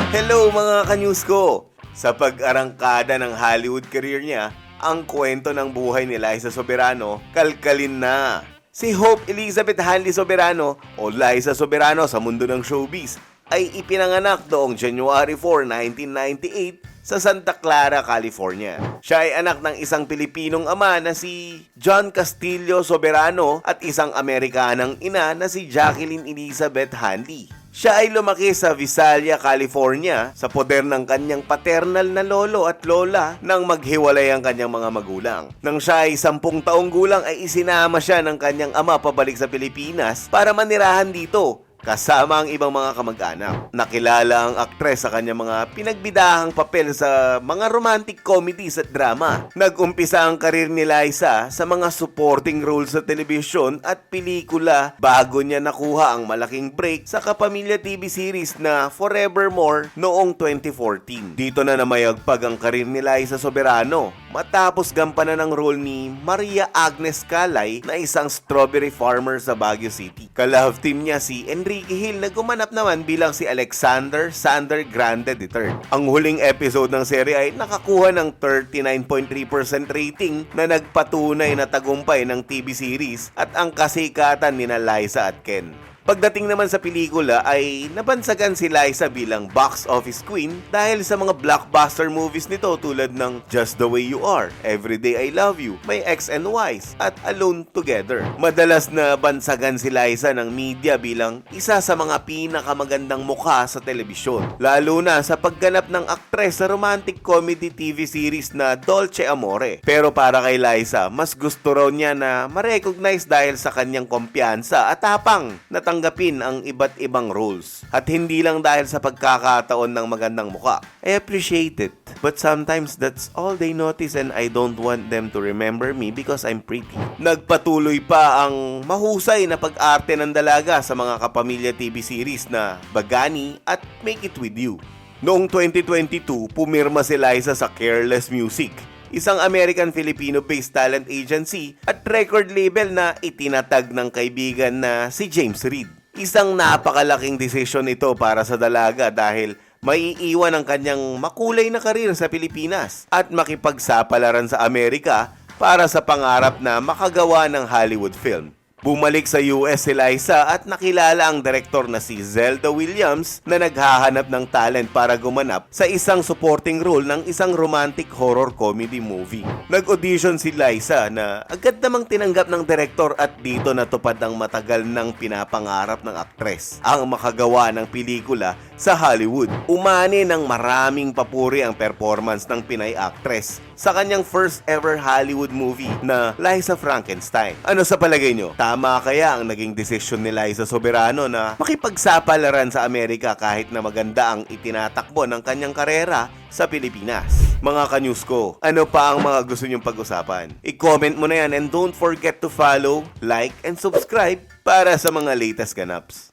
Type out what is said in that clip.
Hello mga ka-news ko! Sa pag-arangkada ng Hollywood career niya, ang kwento ng buhay ni Liza Soberano kalkalin na. Si Hope Elizabeth Hanley Soberano o Liza Soberano sa mundo ng showbiz ay ipinanganak noong January 4, 1998 sa Santa Clara, California. Siya ay anak ng isang Pilipinong ama na si John Castillo Soberano at isang Amerikanang ina na si Jacqueline Elizabeth Hanley. Siya ay lumaki sa Visalia, California sa poder ng kanyang paternal na lolo at lola nang maghiwalay ang kanyang mga magulang. Nang siya ay 10 taong gulang ay isinama siya ng kanyang ama pabalik sa Pilipinas para manirahan dito kasama ang ibang mga kamag-anak. Nakilala ang aktres sa kanyang mga pinagbidahang papel sa mga romantic comedies at drama. Nag-umpisa ang karir ni Liza sa mga supporting roles sa telebisyon at pelikula bago niya nakuha ang malaking break sa kapamilya TV series na Forevermore noong 2014. Dito na namayagpag ang karir ni Liza Soberano matapos gampanan ang role ni Maria Agnes Calay na isang strawberry farmer sa Baguio City. Ka-love team niya si Enrique Hill na gumanap naman bilang si Alexander Sander Grande III. Ang huling episode ng serye ay nakakuha ng 39.3% rating na nagpatunay na tagumpay ng TV series at ang kasikatan ni Liza at Ken. Pagdating naman sa pelikula ay nabansagan si Liza bilang box office queen dahil sa mga blockbuster movies nito tulad ng Just the Way You Are, Everyday I Love You, My Ex and Wise at Alone Together. Madalas na bansagan si Liza ng media bilang isa sa mga pinakamagandang mukha sa telebisyon, lalo na sa pagganap ng aktres sa romantic comedy TV series na Dolce Amore. Pero para kay Liza, mas gusto raw niya na ma-recognize dahil sa kanyang kumpiyansa at tapang na tanggapin ang iba't ibang roles. At hindi lang dahil sa pagkakataon ng magandang muka. I appreciate it, but sometimes that's all they notice and I don't want them to remember me because I'm pretty. Nagpatuloy pa ang mahusay na pag-arte ng dalaga sa mga kapamilya TV series na Bagani at Make It With You. Noong 2022, pumirma si Liza sa Careless Music, isang American-Filipino-based talent agency at record label na itinatag ng kaibigan na si James Reid. Isang napakalaking desisyon ito para sa dalaga dahil maiiwan ang kanyang makulay na karir sa Pilipinas at makipagsapalaran sa Amerika para sa pangarap na makagawa ng Hollywood film. Bumalik sa US si Liza at nakilala ang direktor na si Zelda Williams na naghahanap ng talent para gumanap sa isang supporting role ng isang romantic horror comedy movie. Nag-audition si Liza na agad namang tinanggap ng direktor at dito natupad ang matagal nang pinapangarap ng aktres, ang makagawa ng pelikula sa Hollywood. Umani ng maraming papuri ang performance ng Pinay actress sa kanyang first ever Hollywood movie na Liza Frankenstein. Ano sa palagay nyo? Tama kaya ang naging desisyon ni Liza Soberano na makipagsapalaran sa Amerika kahit na maganda ang itinatakbo ng kanyang karera sa Pilipinas? Mga ka-news ko, ano pa ang mga gusto nyong pag-usapan? I-comment mo na yan and don't forget to follow, like, and subscribe para sa mga latest ganaps.